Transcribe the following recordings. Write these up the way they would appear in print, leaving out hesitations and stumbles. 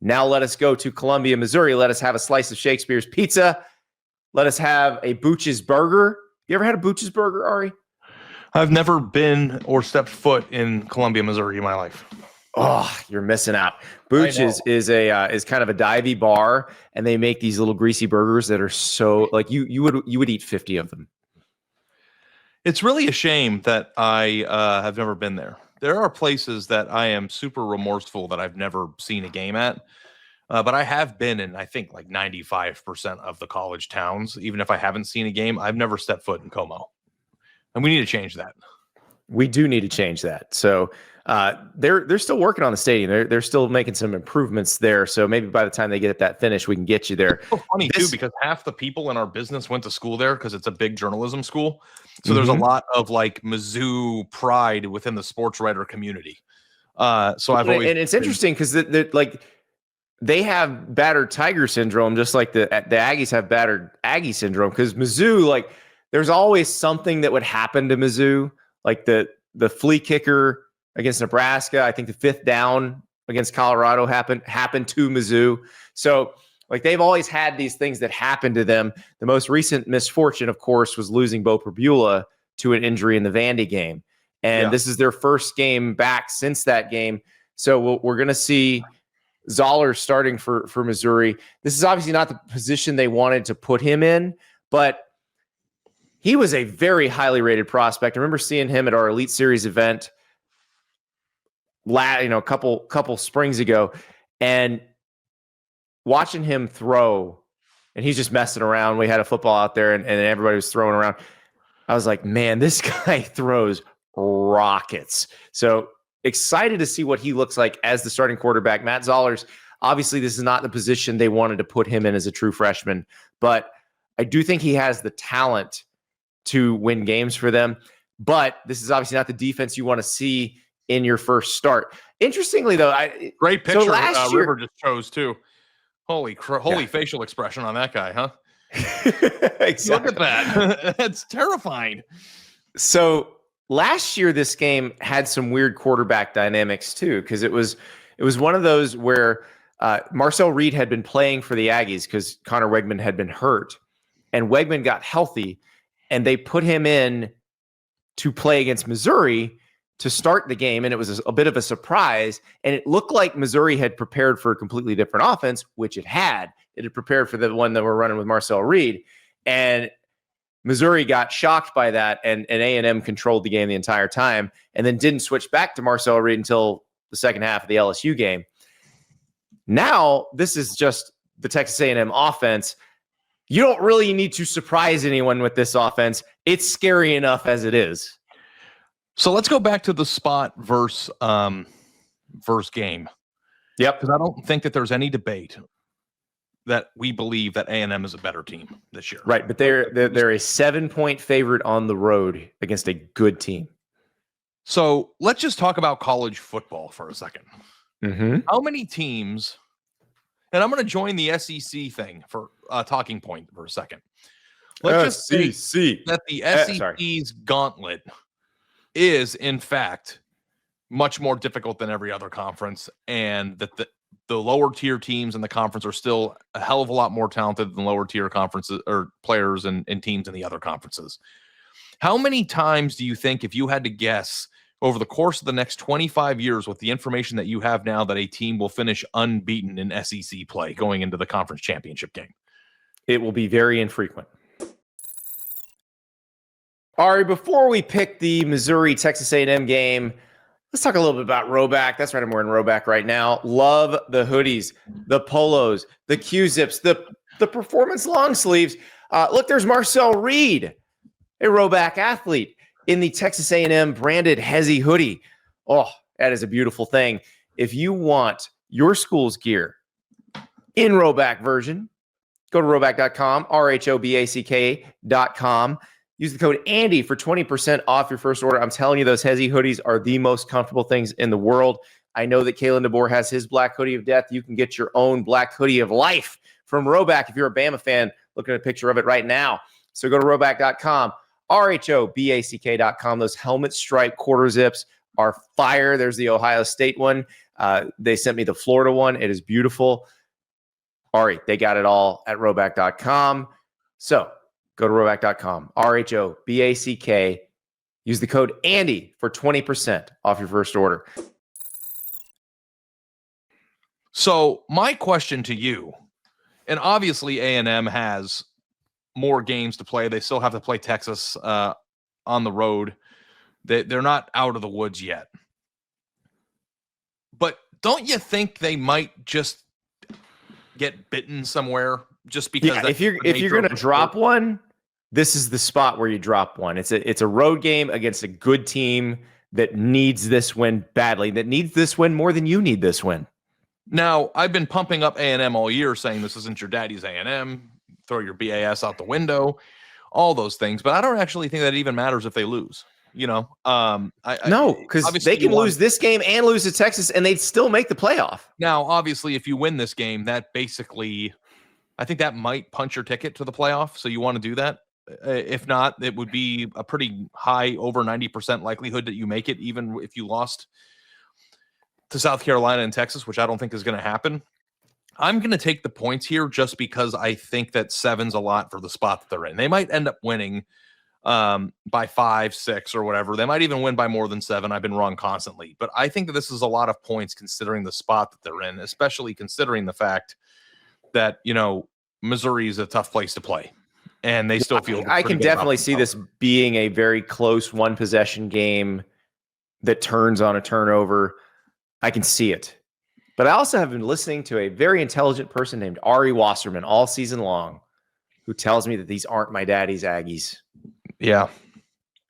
Now let us go to Columbia, Missouri. Let us have a slice of Shakespeare's pizza. Let us have a Booch's Burger. You ever had a Booch's Burger, Ari? I've never been or stepped foot in Columbia, Missouri in my life. Oh, you're missing out. Booch's is kind of a divey bar, and they make these little greasy burgers that are so like you would eat 50 of them. It's really a shame that I have never been there. There are places that I am super remorseful that I've never seen a game at, but I have been in, I think, like 95% of the college towns. Even if I haven't seen a game, I've never stepped foot in Como. And we need to change that. We do need to change that. So they're still working on the stadium. They're still making some improvements there. So maybe by the time they get that finished, we can get you there. It's so funny too, because half the people in our business went to school there because it's a big journalism school. So there's a lot of like Mizzou pride within the sports writer community. So I've always, and it's interesting because they have battered Tiger syndrome, just like the Aggies have battered Aggie syndrome. Because Mizzou, like, there's always something that would happen to Mizzou, like the flea kicker against Nebraska. I think the 5th down against Colorado happened to Mizzou. So like they've always had these things that happen to them. The most recent misfortune, of course, was losing Beau Pribula to an injury in the Vandy game. And this is their first game back since that game. So we're going to see Zoller starting for Missouri. This is obviously not the position they wanted to put him in, but he was a very highly rated prospect. I remember seeing him at our Elite Series event a couple springs ago, and watching him throw, and he's just messing around. We had a football out there, and everybody was throwing around. I was like, man, this guy throws rockets. So excited to see what he looks like as the starting quarterback. Matt Zollers, obviously this is not the position they wanted to put him in as a true freshman, but I do think he has the talent to win games for them. But this is obviously not the defense you want to see in your first start. Interestingly, though, great picture so last year, River just chose too. Holy facial expression on that guy, huh? Exactly. Look at that. It's terrifying. So last year, this game had some weird quarterback dynamics too, because it was one of those where Marcel Reed had been playing for the Aggies because Connor Wegman had been hurt, and Wegman got healthy, and they put him in to play against Missouri to start the game, and it was a bit of a surprise, and it looked like Missouri had prepared for a completely different offense, which it had. It had prepared for the one that we're running with Marcel Reed, and Missouri got shocked by that, and A&M controlled the game the entire time, and then didn't switch back to Marcel Reed until the second half of the LSU game. Now, this is just the Texas A&M offense. You don't really need to surprise anyone with this offense. It's scary enough as it is. So let's go back to the spot versus game. Yep. Because I don't think that there's any debate that we believe that A&M is a better team this year. Right, but they're a 7-point favorite on the road against a good team. So let's just talk about college football for a second. Mm-hmm. How many teams, and I'm going to join the SEC thing for a talking point for a second. Let's just say that the SEC's gauntlet is, in fact, much more difficult than every other conference, and that the lower tier teams in the conference are still a hell of a lot more talented than lower tier conferences or players and teams in the other conferences. How many times do you think, if you had to guess over the course of the next 25 years with the information that you have now, that a team will finish unbeaten in SEC play going into the conference championship game? It will be very infrequent. Ari, before we pick the Missouri-Texas A&M game, let's talk a little bit about Roback. That's right, I'm wearing Roback right now. Love the hoodies, the polos, the Q-zips, the performance long sleeves. Look, there's Marcel Reed, a Roback athlete, in the Texas A&M branded Hezzy hoodie. Oh, that is a beautiful thing. If you want your school's gear in Roback version, go to roback.com, RHOBACK.com. Use the code Andy for 20% off your first order. I'm telling you, those Hezzy hoodies are the most comfortable things in the world. I know that Kalen DeBoer has his black hoodie of death. You can get your own black hoodie of life from Roback if you're a Bama fan. Looking at a picture of it right now. So go to roback.com, RHOBACK.com. Those helmet stripe quarter zips are fire. There's the Ohio State one. They sent me the Florida one. It is beautiful. Ari, they got it all at Rhoback.com. So go to Rhoback.com, RHOBACK. Use the code Andy for 20% off your first order. So my question to you, and obviously A&M has more games to play. They still have to play Texas on the road. They're not out of the woods yet. But don't you think they might just get bitten somewhere just because? Yeah, if you're going to drop one, this is the spot where you drop one. It's a road game against a good team that needs this win badly, that needs this win more than you need this win. Now, I've been pumping up A&M all year saying this isn't your daddy's A&M, throw your BAS out the window, all those things. But I don't actually think that even matters if they lose. No, because they can lose this game and lose to Texas, and they'd still make the playoff. Now, obviously, if you win this game, that basically, I think that might punch your ticket to the playoff. So you want to do that. If not, it would be a pretty high, over 90% likelihood that you make it, even if you lost to South Carolina and Texas, which I don't think is going to happen. I'm going to take the points here just because I think that 7's a lot for the spot that they're in. They might end up winning by 5, 6, or whatever. They might even win by more than 7. I've been wrong constantly, but I think that this is a lot of points considering the spot that they're in, especially considering the fact that, Missouri is a tough place to play and they still feel. I can definitely see this being a very close one possession game that turns on a turnover. I can see it. But I also have been listening to a very intelligent person named Ari Wasserman all season long who tells me that these aren't my daddy's Aggies. Yeah.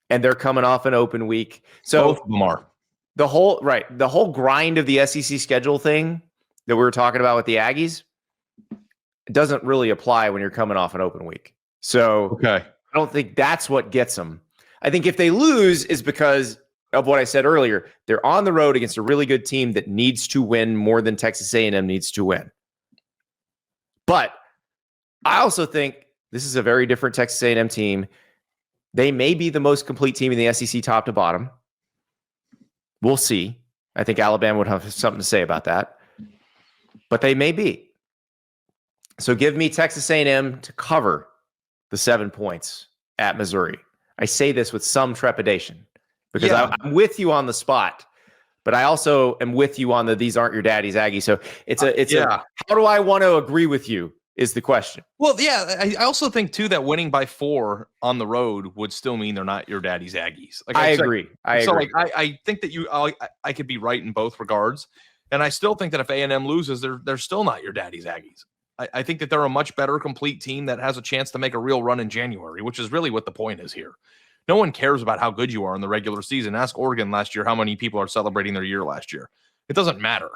And they're coming off an open week. So both of them are. The whole grind of the SEC schedule thing that we were talking about with the Aggies, it doesn't really apply when you're coming off an open week. So okay. I don't think that's what gets them. I think if they lose is because of what I said earlier. They're on the road against a really good team that needs to win more than Texas A&M needs to win. But I also think this is a very different Texas A&M team. They may be the most complete team in the SEC top to bottom. We'll see. I think Alabama would have something to say about that. But they may be. So give me Texas A&M to cover the 7 points at Missouri. I say this with some trepidation because I'm with you on the spot, but I also am with you on the these aren't your daddy's Aggie. So it's how do I want to agree with you is the question. Well, yeah, I also think too that winning by 4 on the road would still mean they're not your daddy's Aggies. Like I agree. I think that I could be right in both regards, and I still think that if A&M loses, they're still not your daddy's Aggies. I think that they're a much better complete team that has a chance to make a real run in January, which is really what the point is here. No one cares about how good you are in the regular season. Ask Oregon last year how many people are celebrating their year last year. It doesn't matter.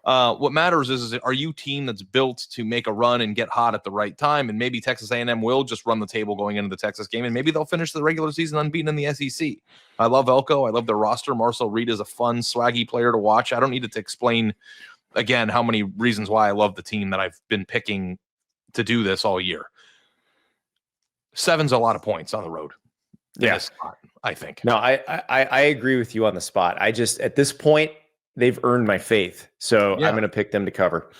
What matters is are you a team that's built to make a run and get hot at the right time? And maybe Texas A&M will just run the table going into the Texas game, and maybe they'll finish the regular season unbeaten in the SEC. I love Elko. I love their roster. Marcel Reed is a fun, swaggy player to watch. I don't need to explain again how many reasons why I love the team that I've been picking to do this all year. 7's a lot of points on the road. Yeah, spot, I think. No, I agree with you on the spot. I just at this point they've earned my faith, so I'm going to pick them to cover.